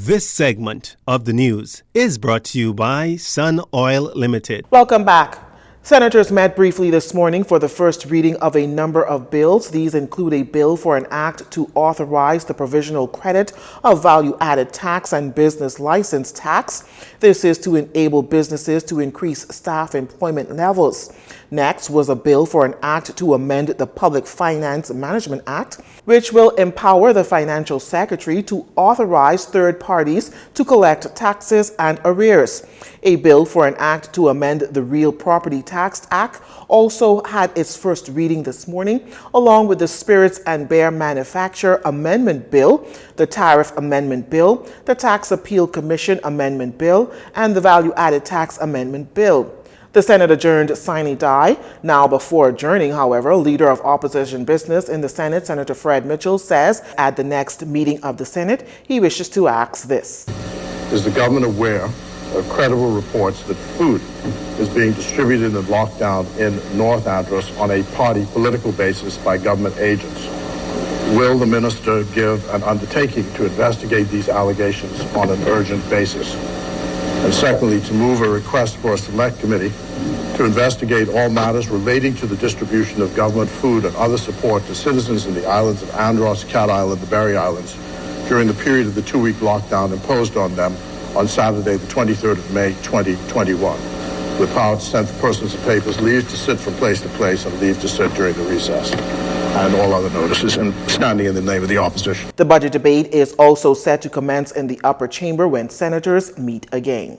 This segment of the news is brought to you by Sun Oil Limited. Welcome back. Senators met briefly this morning for the first reading of a number of bills. These include a bill for an act to authorize the provisional credit of value-added tax and business license tax. This is to enable businesses to increase staff employment levels. Next was a bill for an act to amend the Public Finance Management Act, which will empower the financial secretary to authorize third parties to collect taxes and arrears. A bill for an act to amend the Real Property Tax Act also had its first reading this morning, along with the Spirits and Beer Manufacture Amendment Bill, the Tariff Amendment Bill, the Tax Appeal Commission Amendment Bill, and the Value Added Tax Amendment Bill. The Senate adjourned sine die. Now, before adjourning, however, leader of opposition business in the Senate, Senator Fred Mitchell, says at the next meeting of the Senate, he wishes to ask this. Is the government aware of credible reports that food is being distributed and locked down in North Andros on a party political basis by government agents? Will the minister give an undertaking to investigate these allegations on an urgent basis? And secondly, to move a request for a select committee to investigate all matters relating to the distribution of government food and other support to citizens in the islands of Andros, Cat Island, the Berry Islands during the period of the 2-week lockdown imposed on them on Saturday, the 23rd of May, 2021. With power to send for persons and papers, leave to sit from place to place, and leave to sit during the recess, and all other notices, and standing in the name of the opposition. The budget debate is also set to commence in the upper chamber when senators meet again.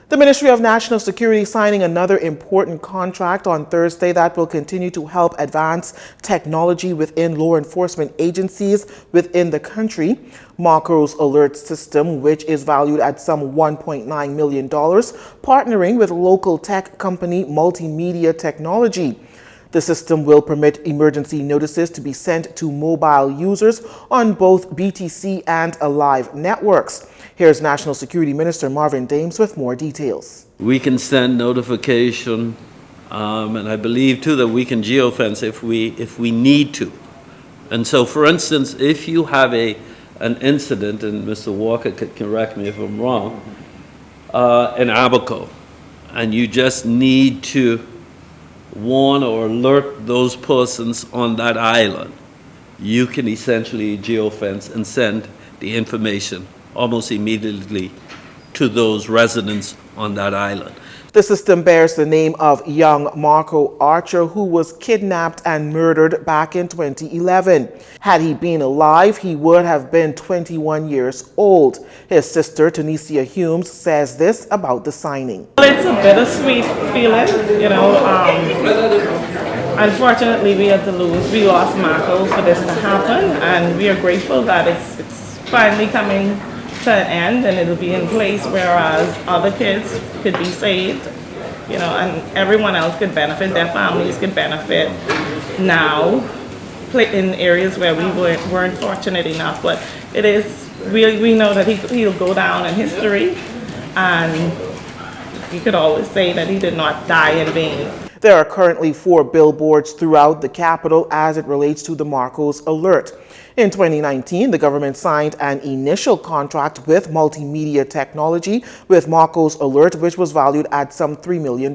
The Ministry of National Security signing another important contract on Thursday that will continue to help advance technology within law enforcement agencies within the country. Marco's alert system, which is valued at some $1.9 million, partnering with local tech company Multimedia Technology. The system will permit emergency notices to be sent to mobile users on both BTC and Alive networks. Here's National Security Minister Marvin Dames with more details. We can send notification, and I believe too that we can geofence if we need to. And so, for instance, if you have an incident, and Mr. Walker could correct me if I'm wrong, in Abaco, and you just need to warn or alert those persons on that island, you can essentially geofence and send the information almost immediately to those residents on that island. The system bears the name of young Marco Archer, who was kidnapped and murdered back in 2011. Had he been alive, he would have been 21 years old. His sister, Tunisia Humes, says this about the signing. Well, it's a bittersweet feeling, you know. Unfortunately, we had to lose. We lost Marco for this to happen, and we are grateful that it's finally coming to an end, and it'll be in place, whereas other kids could be saved, you know, and everyone else could benefit, their families could benefit now in areas where we weren't fortunate enough. But it is, we know that he'll go down in history, and you could always say that he did not die in vain. There are currently 4 billboards throughout the capital as it relates to the Marcos alert. In 2019, the government signed an initial contract with Multimedia Technology with Marcos Alert, which was valued at some $3 million.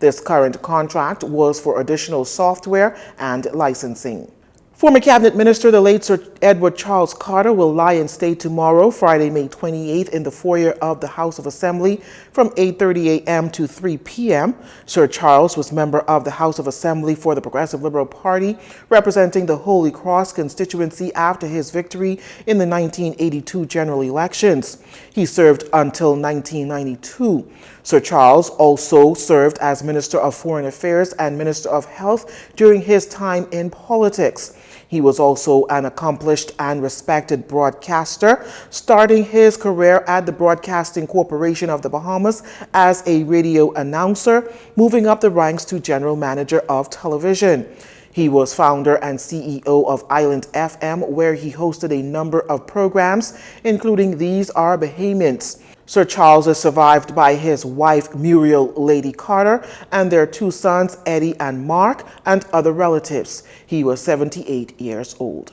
This current contract was for additional software and licensing. Former Cabinet Minister, the late Sir Edward Charles Carter, will lie in state tomorrow, Friday, May 28th, in the foyer of the House of Assembly from 8:30 a.m. to 3 p.m. Sir Charles was member of the House of Assembly for the Progressive Liberal Party, representing the Holy Cross constituency after his victory in the 1982 general elections. He served until 1992. Sir Charles also served as Minister of Foreign Affairs and Minister of Health during his time in politics. He was also an accomplished and respected broadcaster, starting his career at the Broadcasting Corporation of the Bahamas as a radio announcer, moving up the ranks to general manager of television. He was founder and CEO of Island FM, where he hosted a number of programs, including These Are Bahamians. Sir Charles is survived by his wife, Muriel Lady Carter, and their 2 sons, Eddie and Mark, and other relatives. He was 78 years old.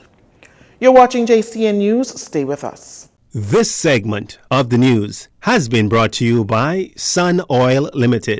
You're watching Jcn News. Stay with us. This segment of the news has been brought to you by Sun Oil Limited.